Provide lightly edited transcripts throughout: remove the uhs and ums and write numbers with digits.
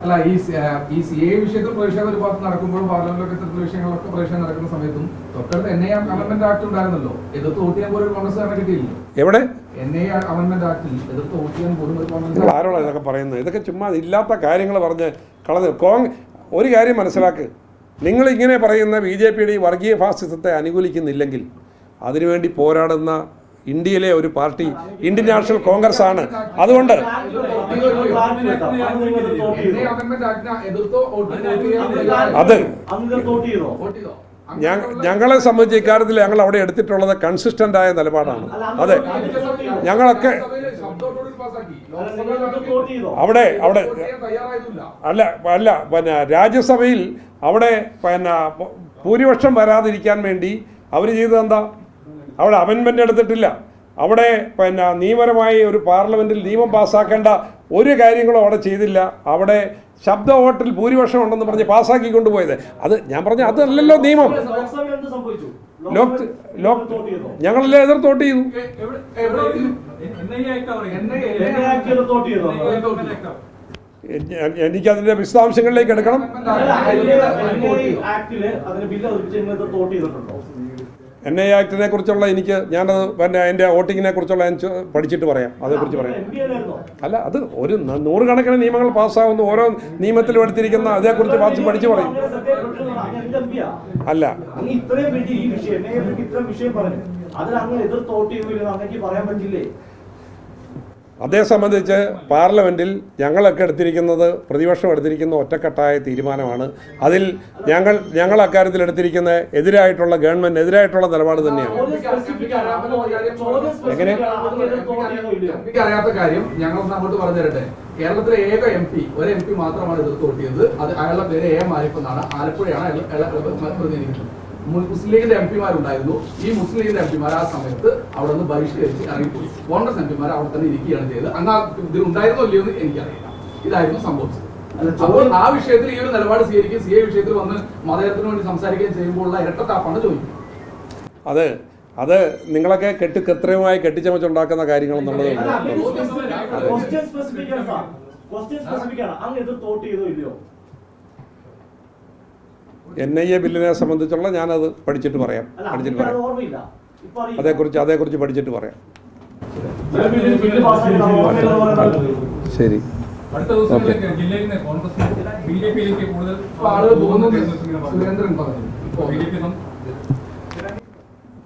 അല്ല ഈ CA വിഷയത്തിൽ പ്രതിഷേധം ഒരു ഭാഗത്ത് നടക്കുമ്പോഴും പാർലമെന്റിലൊക്കെ ഇത്തരത്തിലുള്ള വിഷയങ്ങളൊക്കെ പ്രതിഷേധം നടക്കുന്ന സമയത്തും തൊട്ടടുത്ത് NIA അമെന്റ്മെന്റ് ആക്ട് ഉണ്ടായിരുന്നല്ലോ, എതിർത്ത് വോട്ട് ചെയ്യാൻ പോലും ഒരു കോൺഗ്രസ്സുകാരനെ കിട്ടിയില്ലല്ലോ. എവിടെ NIA അമെന്റ്മെന്റ് ആക്ടിൽ എതിർത്ത് വോട്ട് ചെയ്യാൻ പോലും ഒരു കോൺഗ്രസ്. ആരോടാണ് ഇതൊക്കെ പറയുന്നത്? ഇതൊക്കെ ചുമ്മാ ഇല്ലാത്ത കാര്യങ്ങൾ പറഞ്ഞ് കളഞ്ഞ്. ഒരു കാര്യം മനസ്സിലാക്ക്, നിങ്ങളിങ്ങനെ പറയുന്ന BJPയുടെ ഈ വർഗീയ ഫാസിസത്തെ അനുകൂലിക്കുന്നില്ലെങ്കിൽ അതിനുവേണ്ടി പോരാടുന്ന ഇന്ത്യയിലെ ഒരു പാർട്ടി ഇന്ത്യൻ നാഷണൽ കോൺഗ്രസ് ആണ്. അതുകൊണ്ട് അത് ഞങ്ങളെ സംബന്ധിച്ച് ഇക്കാര്യത്തിൽ ഞങ്ങൾ അവിടെ എടുത്തിട്ടുള്ളത് കൺസിസ്റ്റന്റ് ആയ നിലപാടാണ്. അതെ, ഞങ്ങളൊക്കെ അവിടെ അല്ല പിന്നെ രാജ്യസഭയിൽ അവിടെ പിന്നെ ഭൂരിപക്ഷം വരാതിരിക്കാൻ വേണ്ടി അവർ ചെയ്തത് എന്താ? അവിടെ അമെൻമെൻ്റ് എടുത്തിട്ടില്ല. അവിടെ പിന്നെ നിയമപരമായി ഒരു പാർലമെൻറ്റിൽ നിയമം പാസ്സാക്കേണ്ട ഒരു കാര്യങ്ങളും അവിടെ ചെയ്തില്ല. അവിടെ ശബ്ദ വോട്ടിൽ ഭൂരിപക്ഷം ഉണ്ടെന്ന് പറഞ്ഞ് പാസ്സാക്കി കൊണ്ടുപോയത്. അത് ഞാൻ പറഞ്ഞ അതല്ലല്ലോ നിയമം. ഞങ്ങളെല്ലാം എതിർത്ത് വോട്ട് ചെയ്തു. എനിക്കതിൻ്റെ വിശദാംശങ്ങളിലേക്ക് എടുക്കണം. NIA ആക്ടിനെ കുറിച്ചുള്ള ഞാനത് പിന്നെ എൻ്റെ വോട്ടിങ്ങിനെ കുറിച്ചുള്ള പഠിച്ചിട്ട് പറയാം, അതേക്കുറിച്ച് പറയാം. അല്ല, അത് ഒരു 100 കണക്കിന് നിയമങ്ങൾ പാസ്സാകുന്നു, ഓരോ നിയമത്തിലും എടുത്തിരിക്കുന്ന അതേക്കുറിച്ച് പഠിച്ചു പറയും. അല്ല, അതേ സംബന്ധിച്ച് പാർലമെൻറ്റിൽ ഞങ്ങളൊക്കെ എടുത്തിരിക്കുന്നത്, പ്രതിപക്ഷം എടുത്തിരിക്കുന്ന ഒറ്റക്കെട്ടായ തീരുമാനമാണ്. അതിൽ ഞങ്ങൾ അക്കാര്യത്തിൽ എടുത്തിരിക്കുന്ന എതിരായിട്ടുള്ള ഗവൺമെൻറ് എതിരായിട്ടുള്ള നിലപാട് തന്നെയാണ്. എങ്ങനെ അറിയാത്ത കാര്യം ഞങ്ങളൊന്ന് അങ്ങോട്ട് പറഞ്ഞു തരട്ടെ. കേരളത്തിലെ ഏക ഒരു MP മാത്രമാണ് എതിർത്ത് വോട്ട് ചെയ്തത്. അത് അയാളുടെ പേര് AM ആരിഫ് എന്നാണ്. ആലപ്പുഴയാണ് അയാൾ പ്രതിനിധിക്കുന്നത്. മുസ്ലിം ലീഗിന്റെ MP മാരുണ്ടായിരുന്നു. ഈ മുസ്ലിം ലീഗിന്റെ MP മാർ ആ സമയത്ത് അവിടെ നിന്ന് ബഹിഷ്കരിച്ച് ഇറങ്ങിപ്പോയി. കോൺഗ്രസ് MP മാർ അവിടെ തന്നെ ഇരിക്കുകയാണ് ചെയ്തത്. അന്ന് ഇതിൽ ഉണ്ടായിരുന്നോ ഇല്ലയോ എന്ന് എനിക്കറിയില്ല. ഇതായിരുന്നു സംഭവിച്ചത്. അപ്പോൾ ആ വിഷയത്തിൽ ഈ ഒരു നിലപാട് സ്വീകരിക്കുകയും CA വിഷയത്തിൽ വന്ന് മതത്തിന് വേണ്ടി സംസാരിക്കുകയും ചെയ്യുമ്പോഴുള്ള ഇരട്ടത്താപ്പാണ് ചോദിക്കുന്നത്. അത് നിങ്ങളൊക്കെ കൃത്രിമമായി കെട്ടിച്ചമച്ചുണ്ടാക്കുന്ന കാര്യങ്ങൾ എന്നുള്ളത്. NIA ബില്ലിനെ സംബന്ധിച്ചുള്ള ഞാനത് പഠിച്ചിട്ട് പറയാം. അതേക്കുറിച്ച് പഠിച്ചിട്ട് പറയാം. ശരി,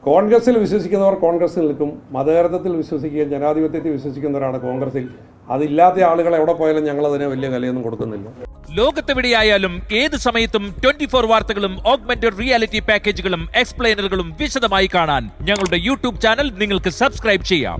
കോൺഗ്രസിൽ വിശ്വസിക്കുന്നവർ കോൺഗ്രസിൽ നിൽക്കും. മതേതരത്വത്തിൽ വിശ്വസിക്കുകയും ജനാധിപത്യത്തിൽ വിശ്വസിക്കുന്നവരാണ് കോൺഗ്രസിൽ. അതില്ലാത്ത ആളുകൾ എവിടെ പോയാലും ഞങ്ങൾ അതിന് വലിയ വിലയൊന്നും കൊടുക്കുന്നില്ല. ലോകത്തെവിടെയായാലും ഏത് സമയത്തും 24 വാർത്തകളും ഓഗ്മെന്റഡ് റിയാലിറ്റി പാക്കേജുകളും എക്സ്പ്ലെയിനറുകളും വിശദമായി കാണാൻ ഞങ്ങളുടെ YouTube ചാനൽ നിങ്ങൾക്ക് സബ്സ്ക്രൈബ് ചെയ്യാം.